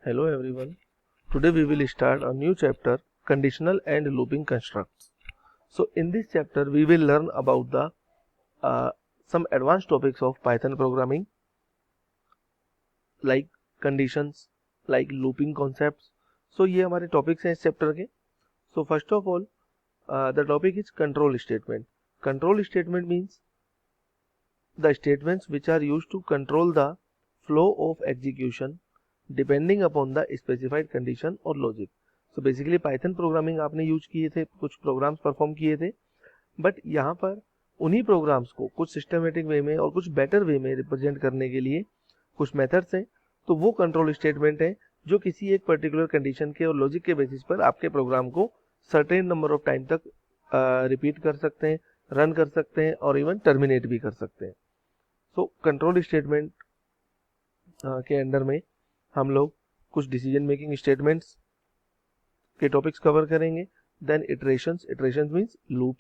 Hello everyone. Today we will start a new chapter, conditional and looping constructs. So in this chapter we will learn about the some advanced topics of Python programming like conditions, like looping concepts. So ये हमारे topics हैं इस chapter के. So first of all, the topic is control statement. Control statement means the statements which are used to control the flow of execution depending upon the specified condition और logic. So basically Python programming आपने use किए थे, कुछ programmes perform किए थे, but यहाँ पर उन्हीं प्रोग्राम्स को कुछ सिस्टमेटिक वे में और कुछ बेटर वे में रिप्रेजेंट करने के लिए कुछ मेथड्स हैं. तो वो कंट्रोल स्टेटमेंट है जो किसी एक पर्टिकुलर कंडीशन के और लॉजिक के बेसिस पर आपके प्रोग्राम को सर्टेन नंबर ऑफ टाइम तक रिपीट कर सकते हैं, रन कर सकते हैं और इवन टर्मिनेट भी कर सकते हैं. सो कंट्रोल स्टेटमेंट के अंडर में हम लोग कुछ डिसीजन मेकिंग स्टेटमेंट्स के टॉपिक्स कवर करेंगे. Then iterations means loop.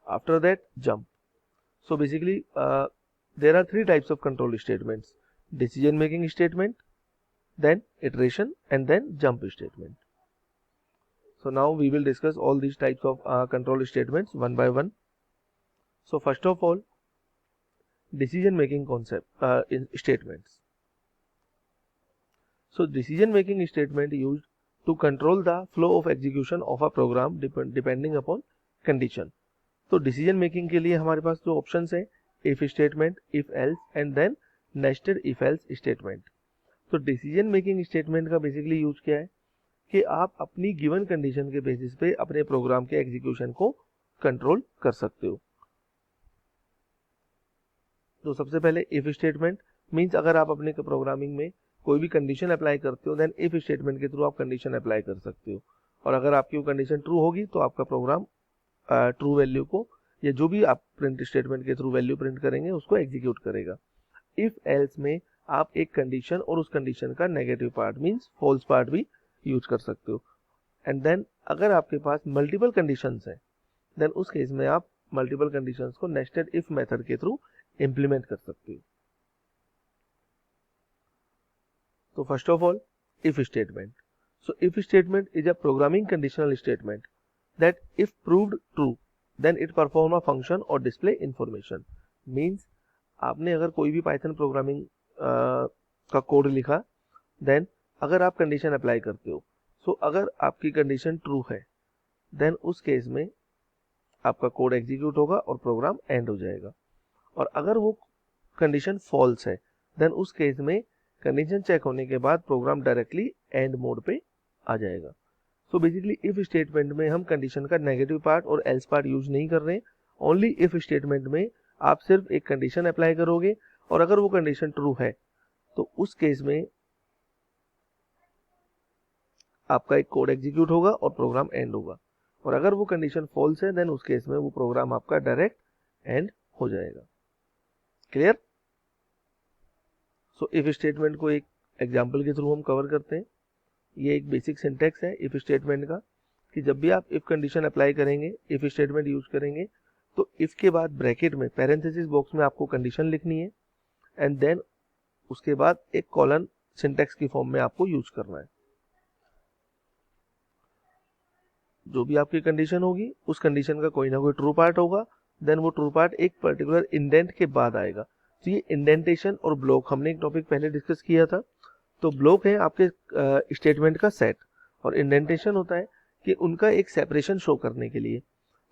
After that jump. So basically there are three types of control statements: decision making statement, then iteration and then jump statement. So now we will discuss all these types of control statements one by one. So first of all, decision making concept in statements. So decision making statement used to control the flow of execution of a program depending upon condition. तो decision making के लिए हमारे पास जो options है, if statement, if else and then nested if else statement. तो decision making statement का basically use क्या है कि आप अपनी गिवन कंडीशन के बेसिस पे अपने प्रोग्राम के एग्जीक्यूशन को कंट्रोल कर सकते हो. तो सबसे पहले इफ स्टेटमेंट मींस अगर आप अपने प्रोग्रामिंग में कोई भी कंडीशन अप्लाई करते हो देन इफ स्टेटमेंट के थ्रू आप कंडीशन अप्लाई कर सकते हो, और अगर आपकी वो कंडीशन ट्रू होगी तो आपका प्रोग्राम ट्रू वैल्यू को या जो भी आप प्रिंट स्टेटमेंट के थ्रू वैल्यू प्रिंट करेंगे उसको एग्जीक्यूट करेगा. इफ एल्स में आप एक कंडीशन और उस कंडीशन का negative part means false part भी यूज कर सकते हो. एंड देन अगर आपके पास मल्टीपल कंडीशंस हैं देन उस केस में आप मल्टीपल कंडीशंस को नेस्टेड इफ मेथड के थ्रू इंप्लीमेंट कर सकते हो. So first of all, if statement. So if statement is a programming conditional statement that if proved true, then it perform a function or display information. Means आपने अगर कोई भी Python programming का code लिखा, then अगर आप condition apply करते हो, सो अगर आपकी कंडीशन ट्रू है देन उस केस में आपका कोड एग्जीक्यूट होगा और प्रोग्राम एंड हो जाएगा. और अगर वो कंडीशन फॉल्स है देन उस केस में कंडीशन चेक होने के बाद प्रोग्राम डायरेक्टली एंड मोड पे आ जाएगा. सो बेसिकली इफ स्टेटमेंट में हम कंडीशन का नेगेटिव पार्ट और एल्स पार्ट यूज नहीं कर रहे हैं. ओनली इफ स्टेटमेंट में आप सिर्फ एक कंडीशन अप्लाई करोगे और अगर वो कंडीशन ट्रू है तो उस केस में आपका एक कोड एग्जीक्यूट होगा और प्रोग्राम एंड होगा, और अगर वो कंडीशन फॉल्स है देन उस केस में वो प्रोग्राम आपका डायरेक्ट एंड हो जाएगा. क्लियर? सो इफ स्टेटमेंट को एक एग्जांपल के थ्रू हम कवर करते हैं. ये एक बेसिक सिंटेक्स है इफ स्टेटमेंट का कि जब भी आप इफ कंडीशन अप्लाई करेंगे, इफ स्टेटमेंट यूज करेंगे तो इफ के बाद ब्रैकेट में पैरेंथेसिस बॉक्स में आपको कंडीशन लिखनी है एंड देन उसके बाद एक कॉलन सिंटेक्स की फॉर्म में आपको यूज करना है. जो भी आपकी कंडीशन होगी उस कंडीशन का कोई ना कोई ट्रू पार्ट होगा, देन वो ट्रू पार्ट एक पर्टिकुलर इंडेंट के बाद आएगा. तो ये इंडेंटेशन और ब्लॉक हमने एक टॉपिक पहले डिस्कस किया था. तो ब्लॉक है आपके स्टेटमेंट का सेट और इंडेंटेशन होता है कि उनका एक सेपरेशन शो करने के लिए.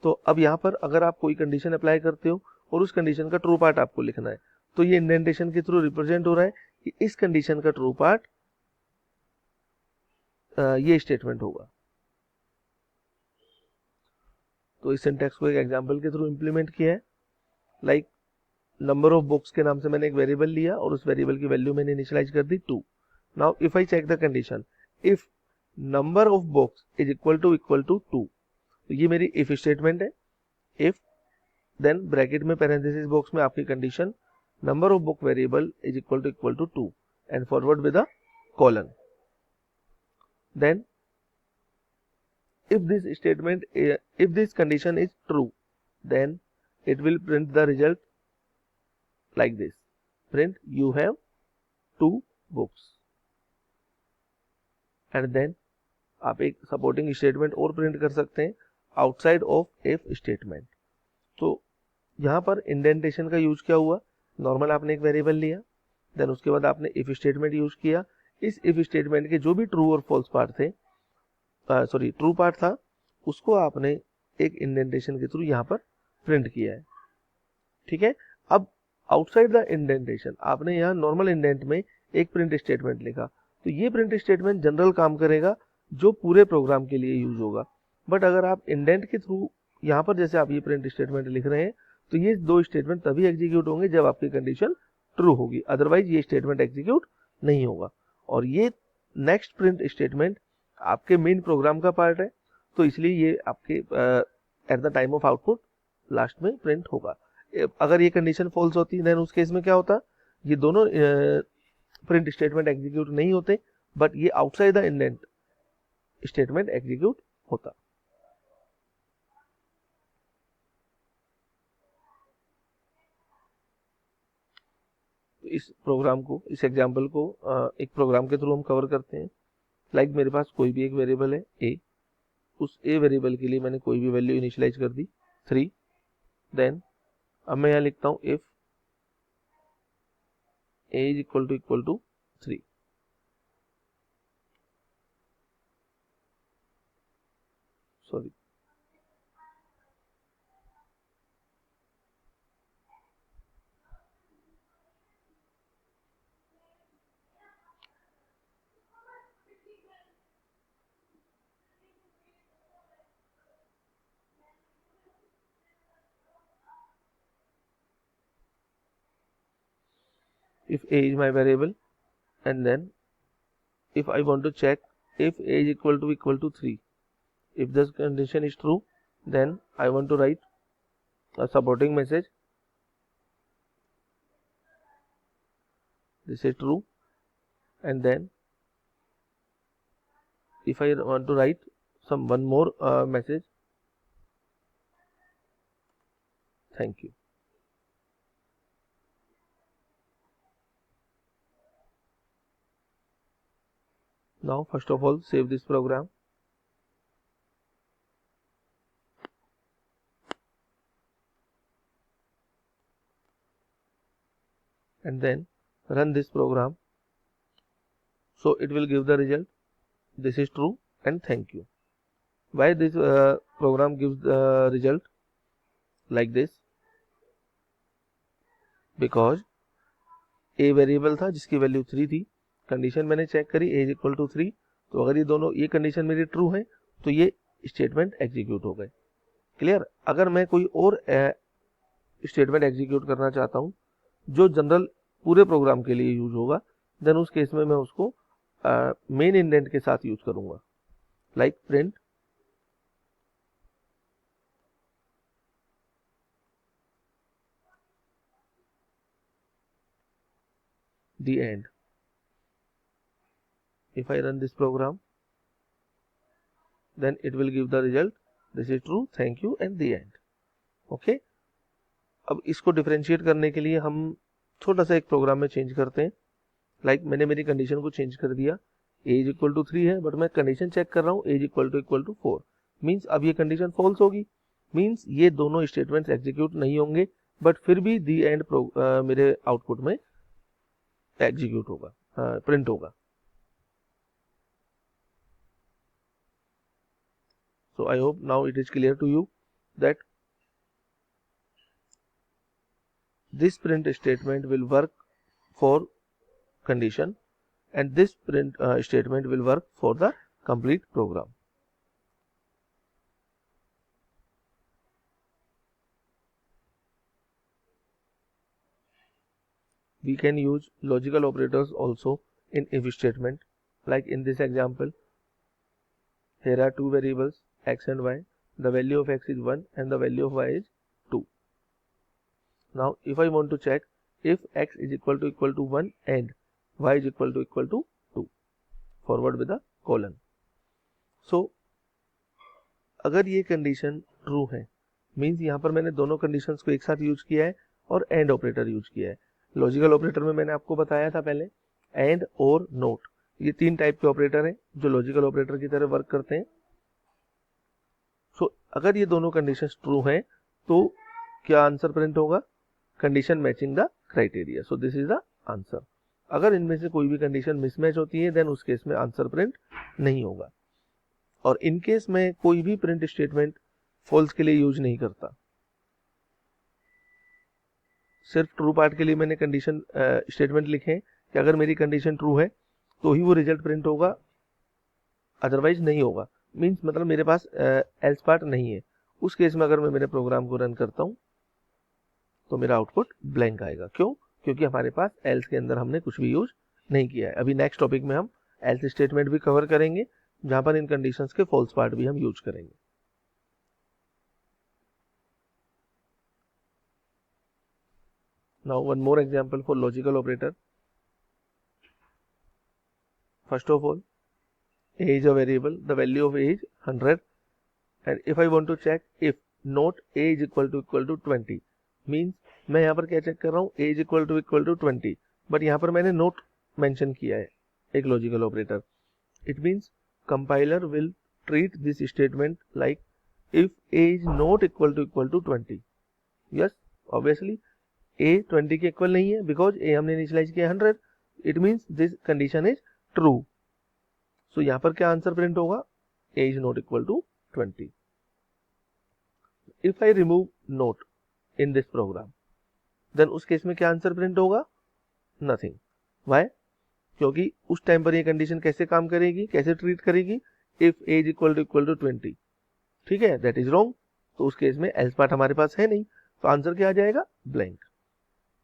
तो अब यहाँ पर अगर आप कोई कंडीशन अप्लाई करते हो और उस कंडीशन का ट्रू पार्ट आपको लिखना है तो ये इंडेंटेशन के थ्रू रिप्रेजेंट हो रहा है कि इस कंडीशन का ट्रू पार्ट ये स्टेटमेंट होगा. तो इस सिंटेक्स को एक एग्जांपल के थ्रू इंप्लीमेंट किया है. लाइक नंबर ऑफ बुक्स के नाम से मैंने एक वेरिएबल लिया और उस वेरिएबल की वैल्यू मैंने इनिशियलाइज कर दी 2. Now if I check the condition if number of books is equal to 2, तो ये मेरी इफ स्टेटमेंट है. इफ देन ब्रैकेट में पैरेंथेसिस बॉक्स में आपकी condition number of book variable is equal to 2 and forward with a colon. Then if this condition is true then it will print the result like this: print you have 2 books. And then आप एक supporting statement और print कर सकते हैं outside of if statement. तो यहाँ पर indentation का यूज क्या हुआ, नॉर्मल आपने एक वेरिएबल लिया, देन उसके बाद आपने इफ स्टेटमेंट यूज किया, इस इफ स्टेटमेंट के जो भी ट्रू और फॉल्स पार्ट थे, ट्रू पार्ट था, उसको आपने एक इंडेंटेशन के थ्रू यहाँ पर प्रिंट किया है। ठीक है, अब आउटसाइड द इंडेंटेशन आपने यहाँ नॉर्मल इंडेंट में एक प्रिंट स्टेटमेंट लिखा, तो ये प्रिंट स्टेटमेंट जनरल काम करेगा जो पूरे प्रोग्राम के लिए यूज होगा। बट अगर आप इंडेंट के थ्रू यहाँ पर जैसे आप ये प्रिंट स्टेटमेंट लिख रहे हैं, तो ये दो स्टेटमेंट तभी एग्जीक्यूट होंगे जब आपकी कंडीशन ट्रू होगी, अदरवाइज ये स्टेटमेंट एग्जीक्यूट नहीं होगा। और ये नेक्स्ट प्रिंट स्टेटमेंट आपके मेन प्रोग्राम का पार्ट है, तो इसलिए ये आपके at the time of output last में प्रिंट होगा। अगर ये कंडीशन फॉल्स होती देन उस केस में क्या होता, ये दोनों प्रिंट स्टेटमेंट एग्जीक्यूट नहीं होते, बट ये outside the indent statement execute होता। इस प्रोग्राम को, इस एग्जांपल को एक प्रोग्राम के थ्रू हम कवर करते हैं। लाइक मेरे पास कोई भी एक वेरिएबल है ए, उस ए वेरिएबल के लिए मैंने कोई भी वैल्यू इनिशियलाइज कर दी 3, देन अब मैं यहाँ लिखता हूँ if a is equal to 3, sorry if a is my variable, and then if I want to check if a is equal to 3, if this condition is true, then I want to write a supporting message, this is true, and then if I want to write one more message, thank you. Now first of all save this program, and then run this program. So it will give the result, this is true and thank you. Why this program gives the result like this? Because a variable था जिसकी value 3 थी, condition मैंने check करी a is equal to 3, तो अगर ये दोनों, ये कंडीशन मेरी ट्रू है तो ये स्टेटमेंट एग्जीक्यूट हो गए। क्लियर। अगर मैं कोई और स्टेटमेंट एग्जीक्यूट करना चाहता हूँ जो जनरल पूरे प्रोग्राम के लिए यूज होगा, देन उस केस में मैं उसको मेन इंडेंट के साथ यूज करूंगा, like print the end. If I run this program, then it will give the result, this is true, thank you and the end. Okay. अब इसको डिफरेंशिएट करने के लिए हम छोटा सा एक प्रोग्राम में चेंज करते हैं। लाइक मैंने मेरी कंडीशन को चेंज कर दिया, a इज इक्वल टू 3 है, बट मैं कंडीशन चेक कर रहा हूँ a is equal to 4, means अब ये कंडीशन फॉल्स होगी, मीन्स ये दोनों स्टेटमेंट्स एग्जीक्यूट नहीं होंगे, बट फिर भी दी एंड मेरे आउटपुट में एग्जीक्यूट होगा, प्रिंट होगा। So I hope now it is clear to you that this print statement will work for condition and this print statement will work for the complete program. We can use logical operators also in if statement, like in this example. Here are two variables x and y. The value of x is 1 and the value of y is 2. Now if I want to check if x is equal to 1 and y is equal to 2, forward with a colon. So अगर ये condition true है, means यहाँ पर मैंने दोनों conditions को एक साथ यूज किया है और एंड ऑपरेटर यूज किया है। लॉजिकल ऑपरेटर में मैंने आपको बताया था पहले एंड और नोट, ये 3 टाइप के ऑपरेटर हैं जो लॉजिकल ऑपरेटर की तरह वर्क करते हैं। सो अगर ये दोनों कंडीशंस ट्रू हैं तो क्या आंसर प्रिंट होगा? Condition matching the criteria, so this is the answer. अगर इनमें से कोई भी कंडीशन मिसमैच होती है देन उस केस में आंसर प्रिंट नहीं होगा। और इन केस में कोई भी प्रिंट स्टेटमेंट फॉल्स के लिए यूज नहीं करता, सिर्फ ट्रू पार्ट के लिए मैंने कंडीशन स्टेटमेंट लिखे हैं कि अगर मेरी कंडीशन ट्रू है तो ही वो रिजल्ट प्रिंट होगा, अदरवाइज नहीं होगा। मींस मतलब मेरे पास एल्स पार्ट नहीं है। उस केस में अगर मैं मेरे प्रोग्राम को रन करता हूं तो मेरा आउटपुट ब्लैंक आएगा। क्यों? क्योंकि हमारे पास एल्स के अंदर हमने कुछ भी यूज नहीं किया है। अभी नेक्स्ट टॉपिक में हम एल्स स्टेटमेंट भी कवर करेंगे जहां पर इन कंडीशंस के फॉल्स पार्ट भी हम यूज करेंगे। Now one more example for logical operator. First of all, age a variable, the value of age 100, and if I want to check if not age equal to 20 means मैं यहाँ पर क्या check कर रहा हूँ, age equal to 20, but यहाँ पर मैंने not मेंशन किया है एक logical operator. It means compiler will treat this statement like if age not equal to 20. Yes, obviously a 20 के इक्वल नहीं है बिकॉज a हमने इनिशियलाइज किया 100, it means this condition is true. So यहां पर क्या आंसर प्रिंट होगा? a is not equal to 20। If I remove not in this program then उस केस में क्या आंसर प्रिंट होगा? नथिंग। व्हाई? क्योंकि उस टाइम पर ये कंडीशन कैसे काम करेगी, कैसे ट्रीट करेगी? If a is equal to 20, ठीक है, दैट इज रॉन्ग। तो उस केस में एल्स पार्ट हमारे पास है नहीं, तो आंसर क्या आ जाएगा? ब्लैंक,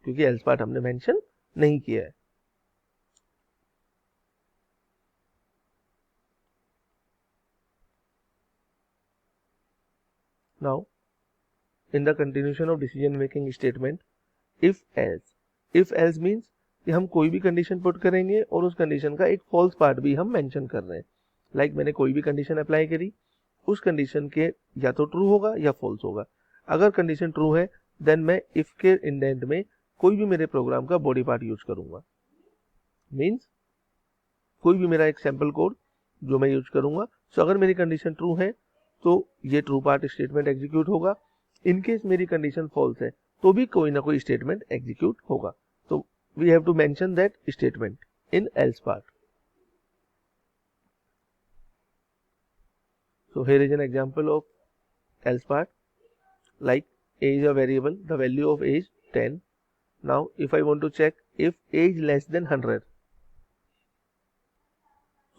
क्योंकि एल्स पार्ट हमने मेंशन नहीं किया है। Now in the continuation of decision making statement, if else means कि हम कोई भी कंडीशन पुट करेंगे और उस कंडीशन का एक फॉल्स पार्ट भी हम मेंशन कर रहे हैं। लाइक मैंने कोई भी कंडीशन अप्लाई करी, उस कंडीशन के या तो ट्रू होगा या फॉल्स होगा। अगर कंडीशन ट्रू है देन मैं इफ के इंडेंट में कोई भी मेरे प्रोग्राम का बॉडी पार्ट यूज करूंगा। मींस कोई भी मेरा एक सैंपल कोड जो मैं यूज करूंगा। सो अगर मेरी कंडीशन ट्रू है तो ये ट्रू पार्ट स्टेटमेंट एग्जीक्यूट होगा। इनकेस मेरी कंडीशन फॉल्स है तो भी कोई ना कोई स्टेटमेंट एग्जीक्यूट होगा। तो we have to mention that statement in else part. So here is an example of else part, like age a variable, the value of age 10. Now if I want to check if age less than 100,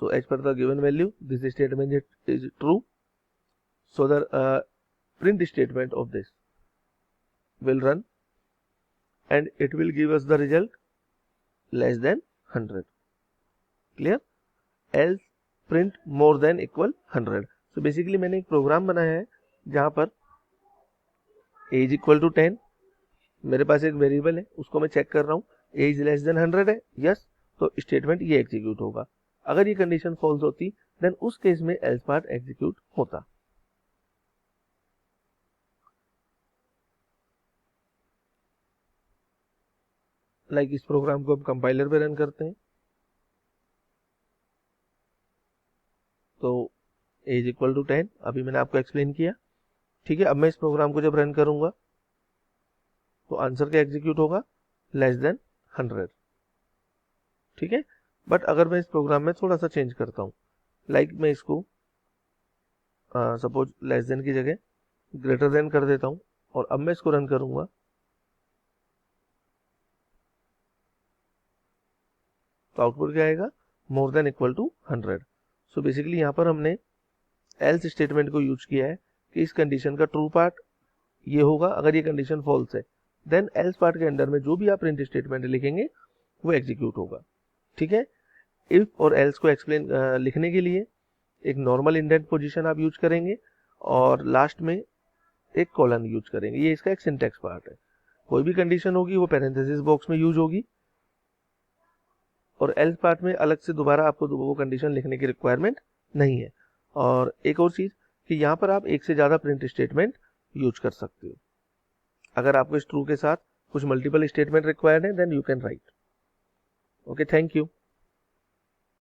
so as per the given value this statement is true, so the print statement of this will run and it will give us the result less than 100. Clear? Else print more than equal 100. So basically मैंने एक programme बनाया है जहां पर as equal to 10, मेरे पास एक variable है उसको मैं चेक कर रहा हूँ, एज लेस देन 100 है, यस, तो स्टेटमेंट ये एग्जीक्यूट होगा। अगर ये कंडीशन फॉल्स होती देन उस केस में एल्स पार्ट एग्जीक्यूट होता। लाइक इस प्रोग्राम को हम कंपाइलर पे रन करते हैं तो एज इक्वल टू 10 अभी मैंने आपको एक्सप्लेन किया, ठीक है। अब मैं इस प्रोग्राम को जब रन करूंगा तो आंसर क्या एग्जीक्यूट होगा? लेस देन 100, ठीक है। बट अगर मैं इस प्रोग्राम में थोड़ा सा चेंज करता हूँ, लाइक मैं इसको सपोज लेस देन की जगह ग्रेटर देन कर देता हूँ और अब मैं इसको रन करूंगा तो आउटपुट क्या आएगा? More than equal to 100। So basically यहाँ पर हमने एल्स स्टेटमेंट को यूज किया है कि इस कंडीशन का ट्रू पार्ट ये होगा, अगर ये कंडीशन फॉल्स है देन एल्स पार्ट के अंदर में जो भी आप प्रिंट स्टेटमेंट लिखेंगे वो एग्जीक्यूट होगा, ठीक है। इफ और एल्स को एक्सप्लेन लिखने के लिए एक नॉर्मल इंडेंट पोजीशन आप यूज करेंगे और लास्ट में एक कॉलन यूज करेंगे, ये इसका एक सिंटैक्स पार्ट है। कोई भी कंडीशन होगी वो पैरेंथेसिस बॉक्स में यूज होगी और एल्स पार्ट में अलग से दोबारा आपको वो कंडीशन लिखने की रिक्वायरमेंट नहीं है। और एक और चीज कि यहाँ पर आप एक से ज्यादा प्रिंट स्टेटमेंट यूज कर सकते हो। अगर आपको इस ट्रू के साथ कुछ मल्टीपल स्टेटमेंट रिक्वायर्ड है then you can write. Okay, thank you.